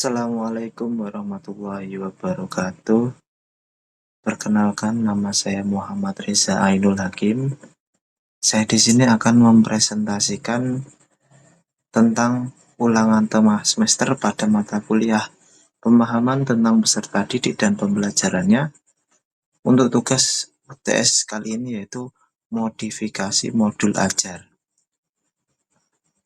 Assalamualaikum warahmatullahi wabarakatuh. Perkenalkan, nama saya Muhammad Reza Ainul Hakim. Saya di sini akan mempresentasikan tentang ulangan tema semester pada mata kuliah pemahaman tentang peserta didik dan pembelajarannya. Untuk tugas UTS kali ini yaitu modifikasi modul ajar.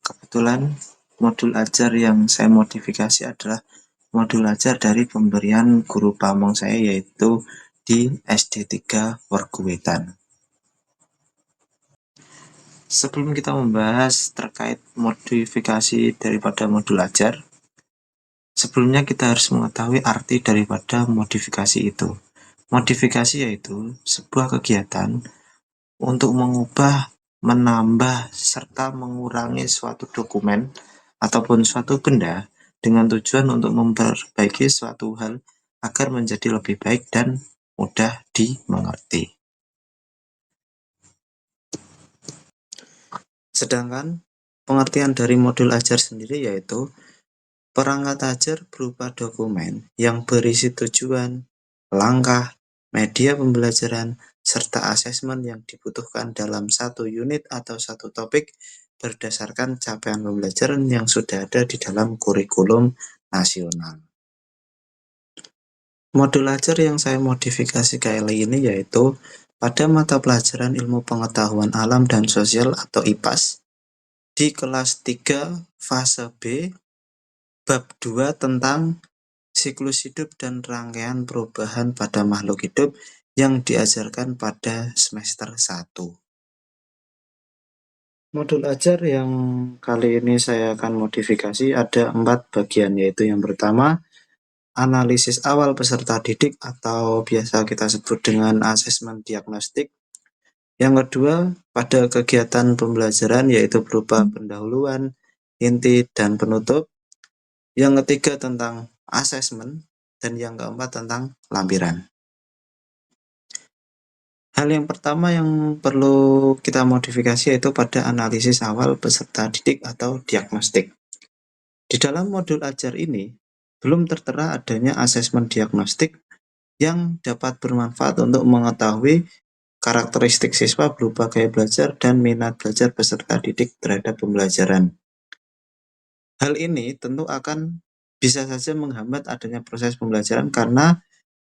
Kebetulan modul ajar yang saya modifikasi adalah modul ajar dari pemberian guru pamong saya, yaitu di SD 3 Werguwetan. Sebelum kita membahas terkait modifikasi daripada modul ajar, sebelumnya kita harus mengetahui arti daripada modifikasi itu. Modifikasi yaitu sebuah kegiatan untuk mengubah, menambah, serta mengurangi suatu dokumen ataupun suatu benda dengan tujuan untuk memperbaiki suatu hal agar menjadi lebih baik dan mudah dimengerti. Sedangkan pengertian dari modul ajar sendiri yaitu perangkat ajar berupa dokumen yang berisi tujuan, langkah, media pembelajaran, serta asesmen yang dibutuhkan dalam satu unit atau satu topik berdasarkan capaian pembelajaran yang sudah ada di dalam kurikulum nasional. Modul ajar yang saya modifikasi kali ini yaitu pada mata pelajaran ilmu pengetahuan alam dan sosial atau IPAS di kelas 3 fase B bab 2 tentang siklus hidup dan rangkaian perubahan pada makhluk hidup yang diajarkan pada semester 1. Modul ajar yang kali ini saya akan modifikasi ada 4 bagian, yaitu yang pertama analisis awal peserta didik atau biasa kita sebut dengan asesmen diagnostik. Yang kedua, pada kegiatan pembelajaran yaitu berupa pendahuluan, inti, dan penutup. Yang ketiga tentang asesmen, dan yang keempat tentang lampiran. Hal yang pertama yang perlu kita modifikasi yaitu pada analisis awal peserta didik atau diagnostik. Di dalam modul ajar ini, belum tertera adanya asesmen diagnostik yang dapat bermanfaat untuk mengetahui karakteristik siswa berupa gaya belajar dan minat belajar peserta didik terhadap pembelajaran. Hal ini tentu akan bisa saja menghambat adanya proses pembelajaran karena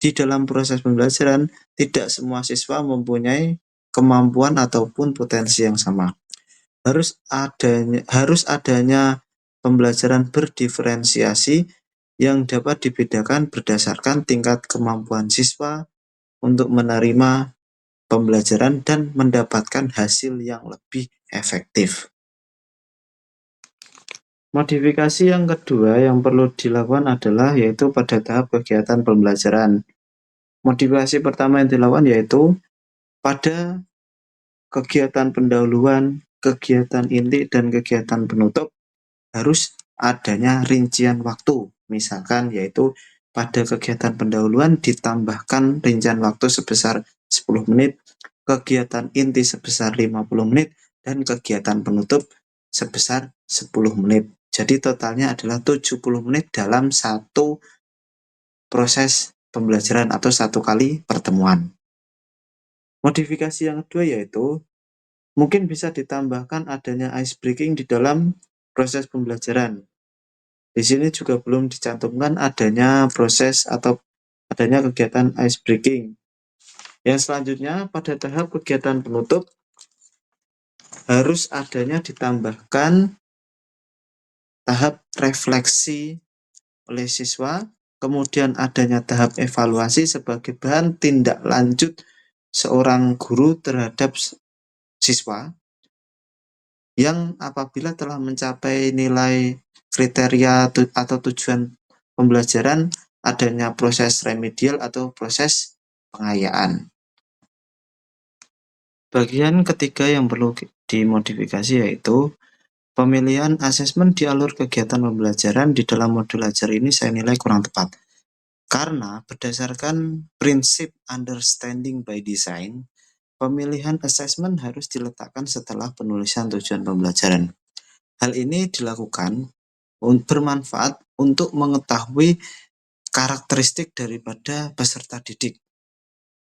di dalam proses pembelajaran tidak semua siswa mempunyai kemampuan ataupun potensi yang sama. Harus adanya pembelajaran berdiferensiasi yang dapat dibedakan berdasarkan tingkat kemampuan siswa untuk menerima pembelajaran dan mendapatkan hasil yang lebih efektif. Modifikasi yang kedua yang perlu dilakukan adalah yaitu pada tahap kegiatan pembelajaran. Modifikasi pertama yang dilakukan yaitu pada kegiatan pendahuluan, kegiatan inti, dan kegiatan penutup harus adanya rincian waktu. Misalkan yaitu pada kegiatan pendahuluan ditambahkan rincian waktu sebesar 10 menit, kegiatan inti sebesar 50 menit, dan kegiatan penutup sebesar 10 menit. Jadi totalnya adalah 70 menit dalam satu proses pembelajaran atau satu kali pertemuan. Modifikasi yang kedua yaitu mungkin bisa ditambahkan adanya ice breaking di dalam proses pembelajaran. Di sini juga belum dicantumkan adanya proses atau adanya kegiatan ice breaking. Yang selanjutnya pada tahap kegiatan penutup harus adanya ditambahkan tahap refleksi oleh siswa, kemudian adanya tahap evaluasi sebagai bahan tindak lanjut seorang guru terhadap siswa yang apabila telah mencapai nilai kriteria atau tujuan pembelajaran adanya proses remedial atau proses pengayaan. Bagian ketiga yang perlu dimodifikasi yaitu pemilihan asesmen di alur kegiatan pembelajaran di dalam modul ajar ini saya nilai kurang tepat. Karena berdasarkan prinsip understanding by design, pemilihan asesmen harus diletakkan setelah penulisan tujuan pembelajaran. Hal ini dilakukan bermanfaat untuk mengetahui karakteristik daripada peserta didik.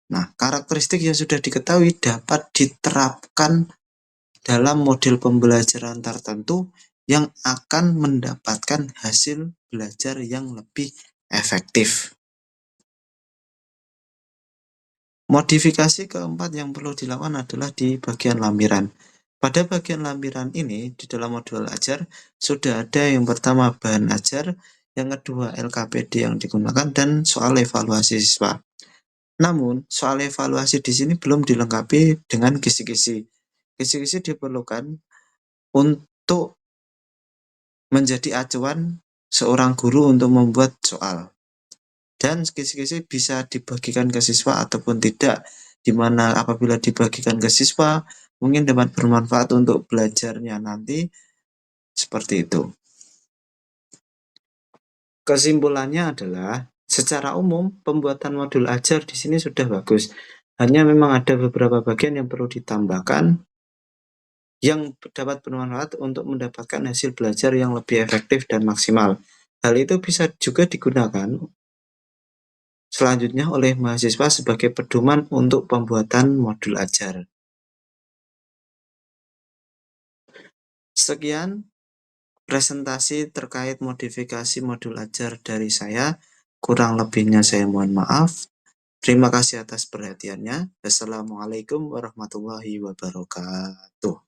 Nah, karakteristik yang sudah diketahui dapat diterapkan dalam model pembelajaran tertentu yang akan mendapatkan hasil belajar yang lebih efektif. Modifikasi keempat yang perlu dilakukan adalah di bagian lampiran. Pada bagian lampiran ini, di dalam modul ajar, sudah ada yang pertama bahan ajar, yang kedua LKPD yang digunakan, dan soal evaluasi siswa. Namun, soal evaluasi di sini belum dilengkapi dengan kisi-kisi. Kisi-kisi diperlukan untuk menjadi acuan seorang guru untuk membuat soal. Dan kisi-kisi bisa dibagikan ke siswa ataupun tidak, di mana apabila dibagikan ke siswa, mungkin dapat bermanfaat untuk belajarnya nanti, seperti itu. Kesimpulannya adalah, secara umum, pembuatan modul ajar di sini sudah bagus. Hanya memang ada beberapa bagian yang perlu ditambahkan, yang dapat bermanfaat untuk mendapatkan hasil belajar yang lebih efektif dan maksimal. Hal itu bisa juga digunakan selanjutnya oleh mahasiswa sebagai pedoman untuk pembuatan modul ajar. Sekian presentasi terkait modifikasi modul ajar dari saya. Kurang lebihnya saya mohon maaf. Terima kasih atas perhatiannya. Wassalamualaikum warahmatullahi wabarakatuh.